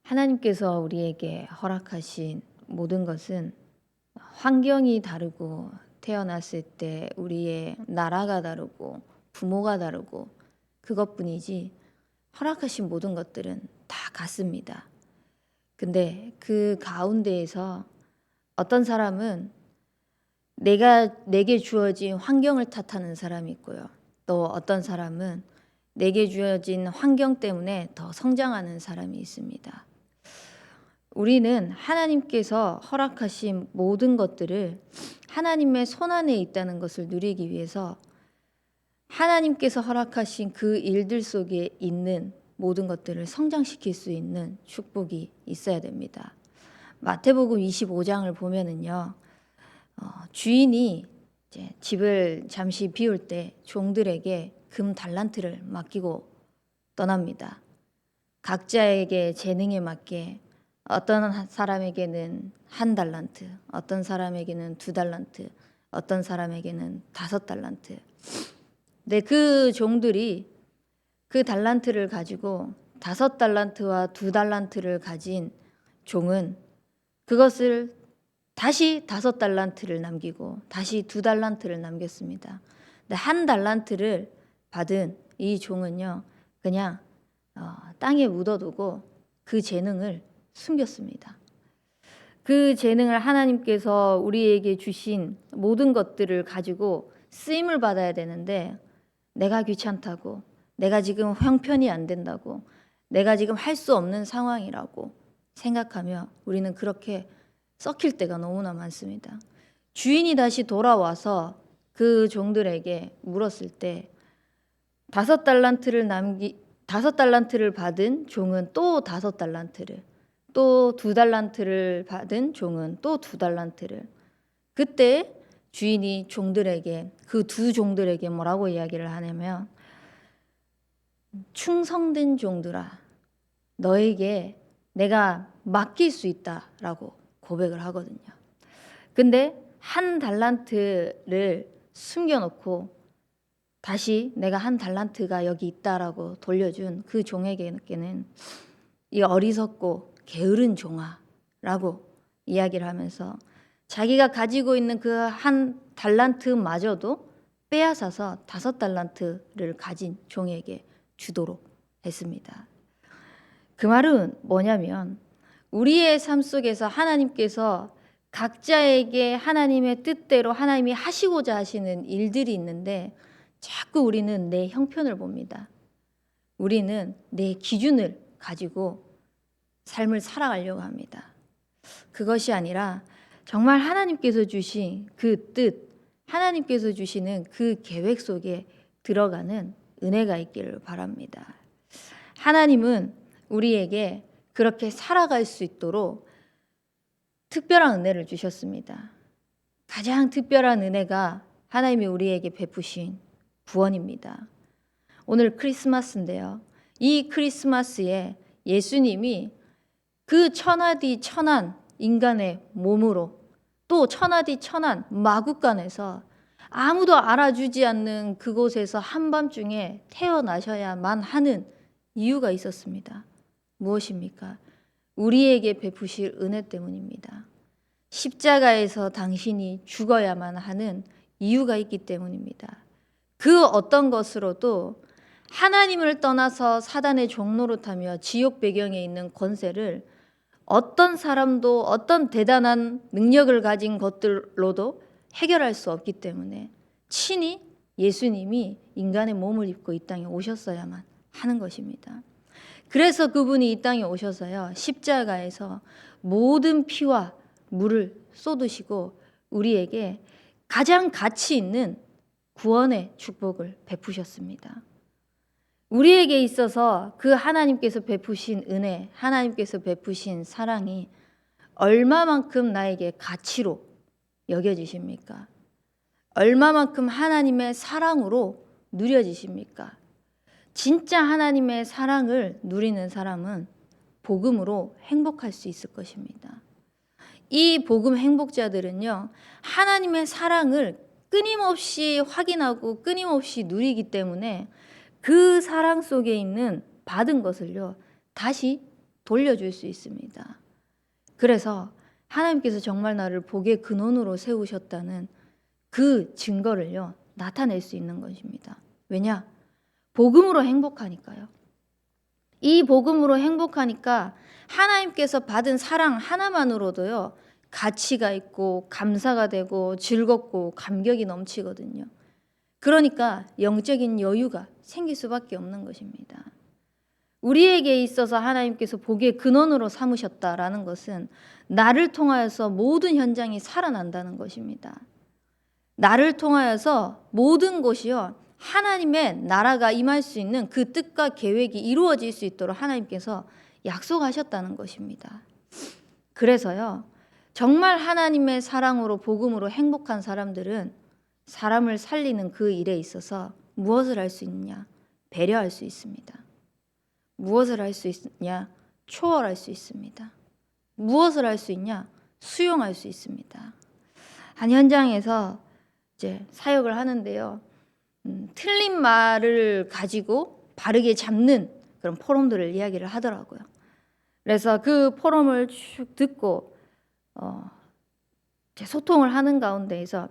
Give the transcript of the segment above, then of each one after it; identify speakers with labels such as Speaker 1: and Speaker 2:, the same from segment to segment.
Speaker 1: 하나님께서 우리에게 허락하신 모든 것은 환경이 다르고 태어났을 때 우리의 나라가 다르고 부모가 다르고 그것뿐이지 허락하신 모든 것들은 다 같습니다. 근데 그 가운데에서 어떤 사람은 내게 주어진 환경을 탓하는 사람이 있고요. 또 어떤 사람은 내게 주어진 환경 때문에 더 성장하는 사람이 있습니다. 우리는 하나님께서 허락하신 모든 것들을 하나님의 손안에 있다는 것을 누리기 위해서 하나님께서 허락하신 그 일들 속에 있는 모든 것들을 성장시킬 수 있는 축복이 있어야 됩니다. 마태복음 25장을 보면은요, 주인이 이제 집을 잠시 비울 때 종들에게 금 달란트를 맡기고 떠납니다. 각자에게 재능에 맞게 어떤 사람에게는 1달란트, 어떤 사람에게는 2달란트, 어떤 사람에게는 5달란트. 근데 그 종들이 그 달란트를 가지고 5달란트와 2달란트를 가진 종은 그것을 다시 5달란트를 남기고 다시 2달란트를 남겼습니다. 근데 1달란트를 받은 이 종은요, 그냥 땅에 묻어두고 그 재능을 숨겼습니다. 그 재능을 하나님께서 우리에게 주신 모든 것들을 가지고 쓰임을 받아야 되는데 내가 귀찮다고, 내가 지금 형편이 안 된다고, 내가 지금 할 수 없는 상황이라고 생각하며 우리는 그렇게 썩힐 때가 너무나 많습니다. 주인이 다시 돌아와서 그 종들에게 물었을 때 5달란트를 받은 종은 또 5달란트를, 또 2달란트를 받은 종은 또 2달란트를. 그때 주인이 종들에게, 그 두 종들에게 뭐라고 이야기를 하냐면, 충성된 종들아, 너에게 내가 맡길 수 있다라고 고백을 하거든요. 근데 1달란트를 숨겨놓고 다시 내가 1달란트가 여기 있다라고 돌려준 그 종에게는 이 어리석고 게으른 종아라고 이야기를 하면서 자기가 가지고 있는 그 1달란트마저도 빼앗아서 5달란트를 가진 종에게 주도록 했습니다. 그 말은 뭐냐면 우리의 삶 속에서 하나님께서 각자에게 하나님의 뜻대로 하나님이 하시고자 하시는 일들이 있는데 자꾸 우리는 내 형편을 봅니다. 우리는 내 기준을 가지고 삶을 살아가려고 합니다. 그것이 아니라 정말 하나님께서 주신 그 뜻, 하나님께서 주시는 그 계획 속에 들어가는 은혜가 있기를 바랍니다. 하나님은 우리에게 그렇게 살아갈 수 있도록 특별한 은혜를 주셨습니다. 가장 특별한 은혜가 하나님이 우리에게 베푸신 구원입니다. 오늘 크리스마스인데요. 이 크리스마스에 예수님이 그 천하디 천한 인간의 몸으로 또 천하디 천한 마국간에서 아무도 알아주지 않는 그곳에서 한밤중에 태어나셔야만 하는 이유가 있었습니다. 무엇입니까? 우리에게 베푸실 은혜 때문입니다. 십자가에서 당신이 죽어야만 하는 이유가 있기 때문입니다. 그 어떤 것으로도 하나님을 떠나서 사단의 종노릇하며 지옥 배경에 있는 권세를 어떤 사람도 어떤 대단한 능력을 가진 것들로도 해결할 수 없기 때문에 친히 예수님이 인간의 몸을 입고 이 땅에 오셨어야만 하는 것입니다. 그래서 그분이 이 땅에 오셔서요, 십자가에서 모든 피와 물을 쏟으시고 우리에게 가장 가치 있는 구원의 축복을 베푸셨습니다. 우리에게 있어서 그 하나님께서 베푸신 은혜, 하나님께서 베푸신 사랑이 얼마만큼 나에게 가치로 여겨지십니까? 얼마만큼 하나님의 사랑으로 누려지십니까? 진짜 하나님의 사랑을 누리는 사람은 복음으로 행복할 수 있을 것입니다. 이 복음 행복자들은요, 하나님의 사랑을 끊임없이 확인하고 끊임없이 누리기 때문에 그 사랑 속에 있는 받은 것을요, 다시 돌려줄 수 있습니다. 그래서 하나님께서 정말 나를 복의 근원으로 세우셨다는 그 증거를요, 나타낼 수 있는 것입니다. 왜냐? 복음으로 행복하니까요. 이 복음으로 행복하니까 하나님께서 받은 사랑 하나만으로도요, 가치가 있고 감사가 되고 즐겁고 감격이 넘치거든요. 그러니까 영적인 여유가 생길 수밖에 없는 것입니다. 우리에게 있어서 하나님께서 복의 근원으로 삼으셨다라는 것은 나를 통하여서 모든 현장이 살아난다는 것입니다. 나를 통하여서 모든 것이요, 하나님의 나라가 임할 수 있는 그 뜻과 계획이 이루어질 수 있도록 하나님께서 약속하셨다는 것입니다. 그래서요, 정말 하나님의 사랑으로 복음으로 행복한 사람들은 사람을 살리는 그 일에 있어서 무엇을 할 수 있느냐? 배려할 수 있습니다. 무엇을 할 수 있냐? 초월할 수 있습니다. 무엇을 할 수 있냐? 수용할 수 있습니다. 한 현장에서 이제 사역을 하는데요, 틀린 말을 가지고 바르게 잡는 그런 포럼들을 이야기를 하더라고요. 그래서 그 포럼을 쭉 듣고 소통을 하는 가운데에서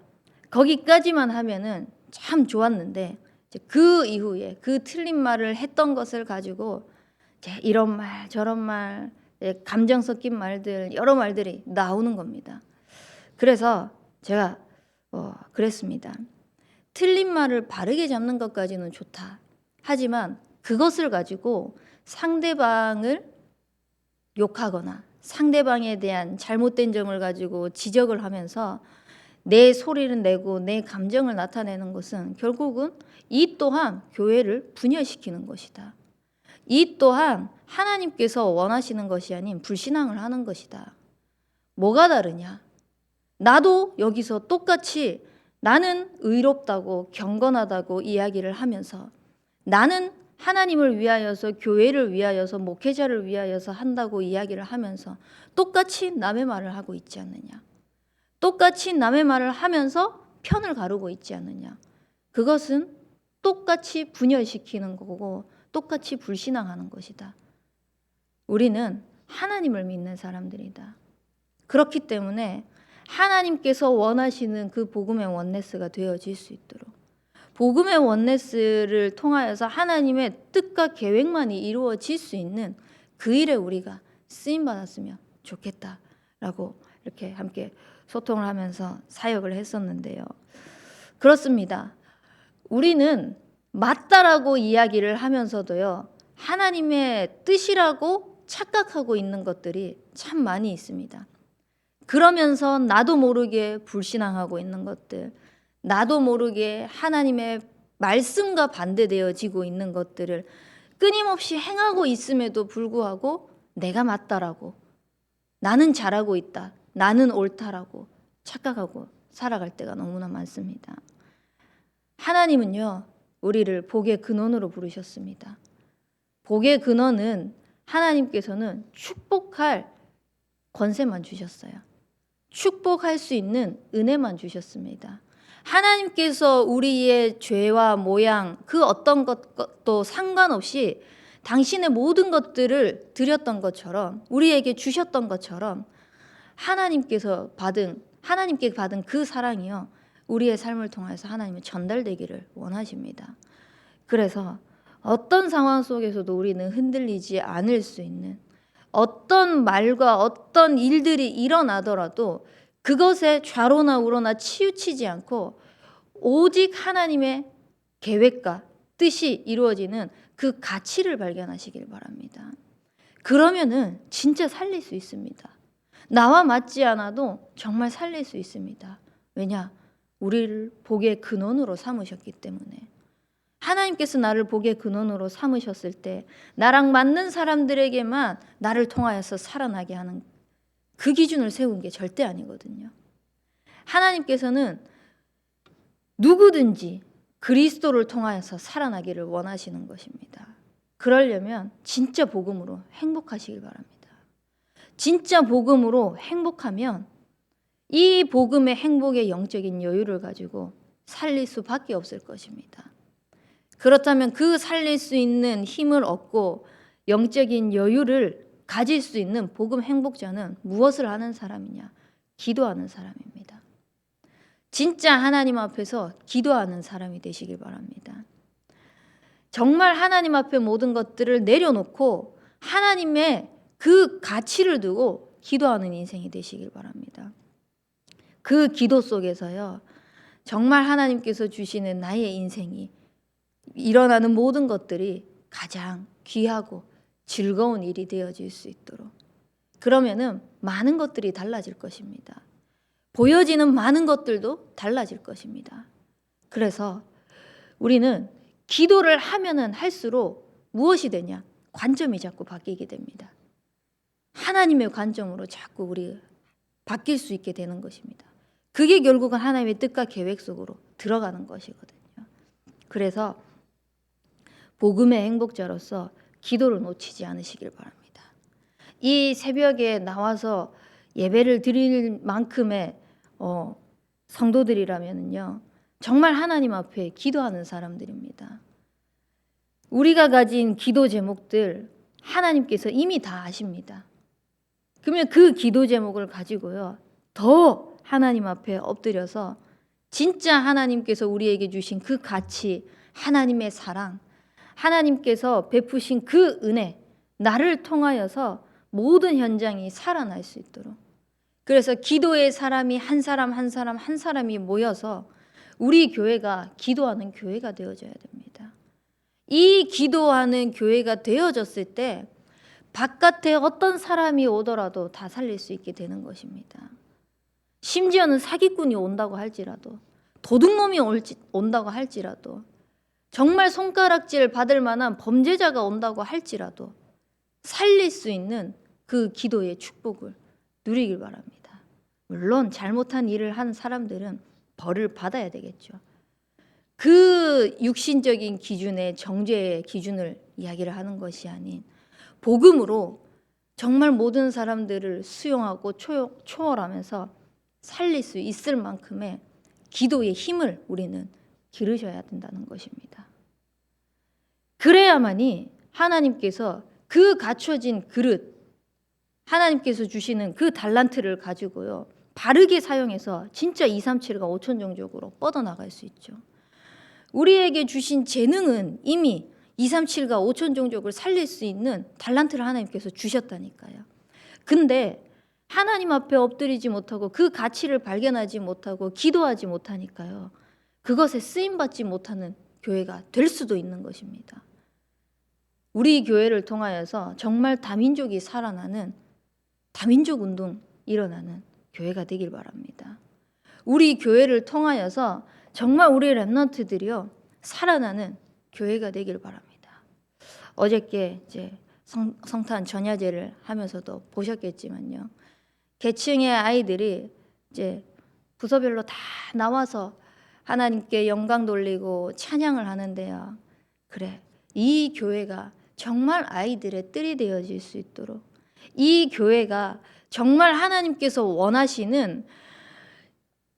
Speaker 1: 거기까지만 하면은 참 좋았는데, 이제 그 이후에 그 틀린 말을 했던 것을 가지고 이제 이런 말 저런 말, 감정 섞인 말들, 여러 말들이 나오는 겁니다. 그래서 제가 그랬습니다. 틀린 말을 바르게 잡는 것까지는 좋다. 하지만 그것을 가지고 상대방을 욕하거나 상대방에 대한 잘못된 점을 가지고 지적을 하면서 내 소리를 내고 내 감정을 나타내는 것은 결국은 이 또한 교회를 분열시키는 것이다. 이 또한 하나님께서 원하시는 것이 아닌 불신앙을 하는 것이다. 뭐가 다르냐? 나도 여기서 똑같이 나는 의롭다고 경건하다고 이야기를 하면서 나는 하나님을 위하여서 교회를 위하여서 목회자를 위하여서 한다고 이야기를 하면서 똑같이 남의 말을 하고 있지 않느냐? 똑같이 남의 말을 하면서 편을 가르고 있지 않느냐? 그것은 똑같이 분열시키는 거고 똑같이 불신앙하는 것이다. 우리는 하나님을 믿는 사람들이다. 그렇기 때문에 하나님께서 원하시는 그 복음의 원네스가 되어질 수 있도록, 복음의 원네스를 통하여서 하나님의 뜻과 계획만이 이루어질 수 있는 그 일에 우리가 쓰임받았으면 좋겠다라고 이렇게 함께 소통을 하면서 사역을 했었는데요. 그렇습니다. 우리는 맞다라고 이야기를 하면서도요, 하나님의 뜻이라고 착각하고 있는 것들이 참 많이 있습니다. 그러면서 나도 모르게 불신앙하고 있는 것들, 나도 모르게 하나님의 말씀과 반대되어지고 있는 것들을 끊임없이 행하고 있음에도 불구하고 내가 맞다라고, 나는 잘하고 있다, 나는 옳다라고 착각하고 살아갈 때가 너무나 많습니다. 하나님은요, 우리를 복의 근원으로 부르셨습니다. 복의 근원은 하나님께서는 축복할 권세만 주셨어요. 축복할 수 있는 은혜만 주셨습니다. 하나님께서 우리의 죄와 모양, 그 어떤 것도 상관없이 당신의 모든 것들을 드렸던 것처럼, 우리에게 주셨던 것처럼 하나님께 받은 그 사랑이요, 우리의 삶을 통해서 하나님은 전달되기를 원하십니다. 그래서 어떤 상황 속에서도 우리는 흔들리지 않을 수 있는, 어떤 말과 어떤 일들이 일어나더라도 그것에 좌로나 우로나 치우치지 않고 오직 하나님의 계획과 뜻이 이루어지는 그 가치를 발견하시길 바랍니다. 그러면은 진짜 살릴 수 있습니다. 나와 맞지 않아도 정말 살릴 수 있습니다. 왜냐? 우리를 복의 근원으로 삼으셨기 때문에. 하나님께서 나를 복의 근원으로 삼으셨을 때 나랑 맞는 사람들에게만 나를 통하여서 살아나게 하는 그 기준을 세운 게 절대 아니거든요. 하나님께서는 누구든지 그리스도를 통하여서 살아나기를 원하시는 것입니다. 그러려면 진짜 복음으로 행복하시길 바랍니다. 진짜 복음으로 행복하면 이 복음의 행복의 영적인 여유를 가지고 살릴 수밖에 없을 것입니다. 그렇다면 그 살릴 수 있는 힘을 얻고 영적인 여유를 가질 수 있는 복음 행복자는 무엇을 하는 사람이냐? 기도하는 사람입니다. 진짜 하나님 앞에서 기도하는 사람이 되시길 바랍니다. 정말 하나님 앞에 모든 것들을 내려놓고 하나님의 그 가치를 두고 기도하는 인생이 되시길 바랍니다. 그 기도 속에서요, 정말 하나님께서 주시는 나의 인생이 일어나는 모든 것들이 가장 귀하고 즐거운 일이 되어질 수 있도록, 그러면은 많은 것들이 달라질 것입니다. 보여지는 많은 것들도 달라질 것입니다. 그래서 우리는 기도를 하면은 할수록 무엇이 되냐? 관점이 자꾸 바뀌게 됩니다. 하나님의 관점으로 자꾸 우리 바뀔 수 있게 되는 것입니다. 그게 결국은 하나님의 뜻과 계획 속으로 들어가는 것이거든요. 그래서 복음의 행복자로서 기도를 놓치지 않으시길 바랍니다. 이 새벽에 나와서 예배를 드릴 만큼의 성도들이라면요, 정말 하나님 앞에 기도하는 사람들입니다. 우리가 가진 기도 제목들 하나님께서 이미 다 아십니다. 그러면 그 기도 제목을 가지고요, 더 하나님 앞에 엎드려서 진짜 하나님께서 우리에게 주신 그 가치, 하나님의 사랑, 하나님께서 베푸신 그 은혜, 나를 통하여서 모든 현장이 살아날 수 있도록, 그래서 기도의 사람이 한 사람 한 사람 한 사람이 모여서 우리 교회가 기도하는 교회가 되어져야 됩니다. 이 기도하는 교회가 되어졌을 때 바깥에 어떤 사람이 오더라도 다 살릴 수 있게 되는 것입니다. 심지어는 사기꾼이 온다고 할지라도, 도둑놈이 온다고 할지라도, 정말 손가락질 받을 만한 범죄자가 온다고 할지라도 살릴 수 있는 그 기도의 축복을 누리길 바랍니다. 물론 잘못한 일을 한 사람들은 벌을 받아야 되겠죠. 그 육신적인 기준의 정죄의 기준을 이야기를 하는 것이 아닌 복음으로 정말 모든 사람들을 수용하고 초월하면서 살릴 수 있을 만큼의 기도의 힘을 우리는 기르셔야 된다는 것입니다. 그래야만이 하나님께서 그 갖춰진 그릇, 하나님께서 주시는 그 달란트를 가지고요, 바르게 사용해서 진짜 237과 5천 종족으로 뻗어나갈 수 있죠. 우리에게 주신 재능은 이미 237과 5천 종족을 살릴 수 있는 달란트를 하나님께서 주셨다니까요. 근데 하나님 앞에 엎드리지 못하고 그 가치를 발견하지 못하고 기도하지 못하니까요, 그것에 쓰임받지 못하는 교회가 될 수도 있는 것입니다. 우리 교회를 통하여서 정말 다민족이 살아나는 다민족 운동 일어나는 교회가 되길 바랍니다. 우리 교회를 통하여서 정말 우리 렘넌트들이요, 살아나는 교회가 되길 바랍니다. 어저께 이제 성탄 전야제를 하면서도 보셨겠지만요, 계층의 아이들이 이제 부서별로 다 나와서 하나님께 영광 돌리고 찬양을 하는데요, 그래, 이 교회가 정말 아이들의 뜰이 되어질 수 있도록, 이 교회가 정말 하나님께서 원하시는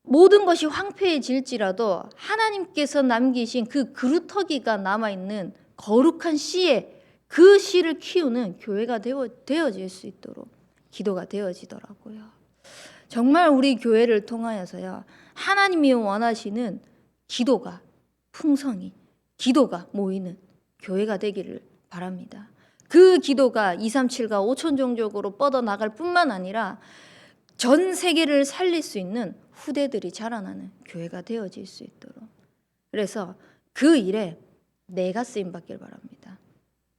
Speaker 1: 모든 것이 황폐해질지라도 하나님께서 남기신 그 그루터기가 남아있는 거룩한 씨에 그 씨를 키우는 교회가 되어질 수 있도록 기도가 되어지더라고요. 정말 우리 교회를 통하여서요, 하나님이 원하시는 기도가 풍성히, 기도가 모이는 교회가 되기를 바랍니다. 그 기도가 237과 5천 종족으로 뻗어나갈 뿐만 아니라 전 세계를 살릴 수 있는 후대들이 자라나는 교회가 되어질 수 있도록, 그래서 그 일에 내가 쓰임받길 바랍니다.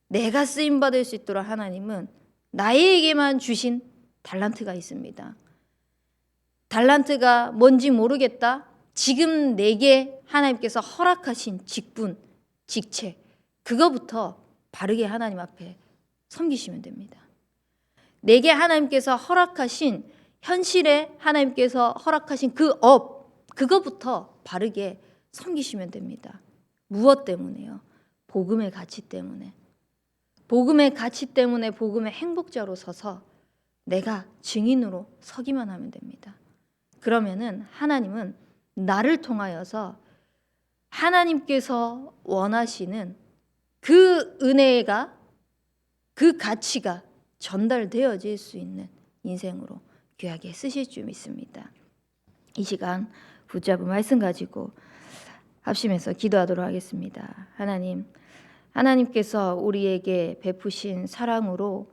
Speaker 1: 내가 쓰임받을 수 있도록 하나님은 나에게만 주신 달란트가 있습니다. 달란트가 뭔지 모르겠다, 지금 내게 하나님께서 허락하신 직분, 직책, 그거부터 바르게 하나님 앞에 섬기시면 됩니다. 내게 하나님께서 허락하신 현실에 하나님께서 허락하신 그 그거부터 바르게 섬기시면 됩니다. 무엇 때문에요? 복음의 가치 때문에. 복음의 가치 때문에 복음의 행복자로 서서 내가 증인으로 서기만 하면 됩니다. 그러면은 하나님은 나를 통하여서 하나님께서 원하시는 그 은혜가, 그 가치가 전달되어질 수 있는 인생으로 귀하게 쓰실 줄 믿습니다. 이 시간 붙잡은 말씀 가지고 합심해서 기도하도록 하겠습니다. 하나님께서 우리에게 베푸신 사랑으로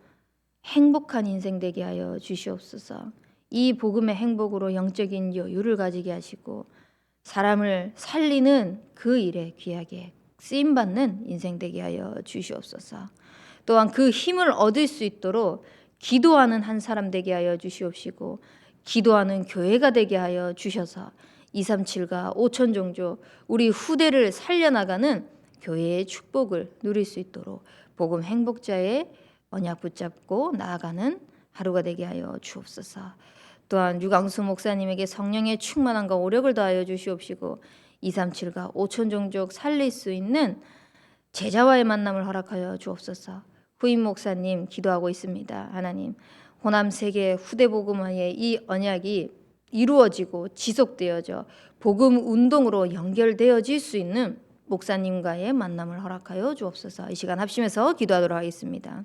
Speaker 1: 행복한 인생 되게 하여 주시옵소서. 이 복음의 행복으로 영적인 여유를 가지게 하시고 사람을 살리는 그 일에 귀하게 쓰임받는 인생 되게 하여 주시옵소서. 또한 그 힘을 얻을 수 있도록 기도하는 한 사람 되게 하여 주시옵시고 기도하는 교회가 되게 하여 주셔서 237과 5천 종족 우리 후대를 살려나가는 교회의 축복을 누릴 수 있도록 복음 행복자의 언약 붙잡고 나아가는 하루가 되게 하여 주옵소서. 또한 유광수 목사님에게 성령의 충만함과 오력을 더하여 주시옵시고 237과 5천 종족 살릴 수 있는 제자와의 만남을 허락하여 주옵소서. 후임 목사님 기도하고 있습니다. 하나님, 호남 세계 후대 복음화의 이 언약이 이루어지고 지속되어져 복음 운동으로 연결되어질 수 있는 목사님과의 만남을 허락하여 주옵소서. 이 시간 합심해서 기도하도록 하겠습니다.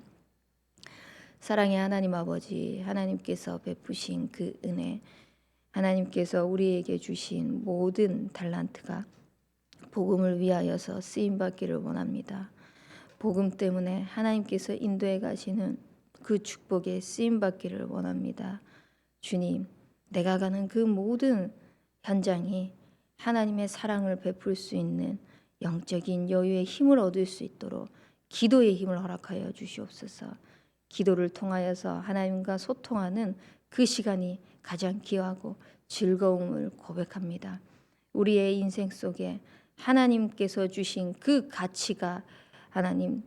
Speaker 1: 사랑의 하나님 아버지, 하나님께서 베푸신 그 은혜, 하나님께서 우리에게 주신 모든 달란트가 복음을 위하여서 쓰임받기를 원합니다. 복음 때문에 하나님께서 인도해 가시는 그 축복에 쓰임받기를 원합니다. 주님, 내가 가는 그 모든 현장이 하나님의 사랑을 베풀 수 있는 영적인 여유의 힘을 얻을 수 있도록 기도의 힘을 허락하여 주시옵소서. 기도를 통하여서 하나님과 소통하는 그 시간이 가장 귀하고 즐거움을 고백합니다. 우리의 인생 속에 하나님께서 주신 그 가치가 하나님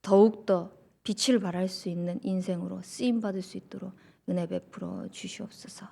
Speaker 1: 더욱더 빛을 발할 수 있는 인생으로 쓰임받을 수 있도록 은혜 베풀어 주시옵소서.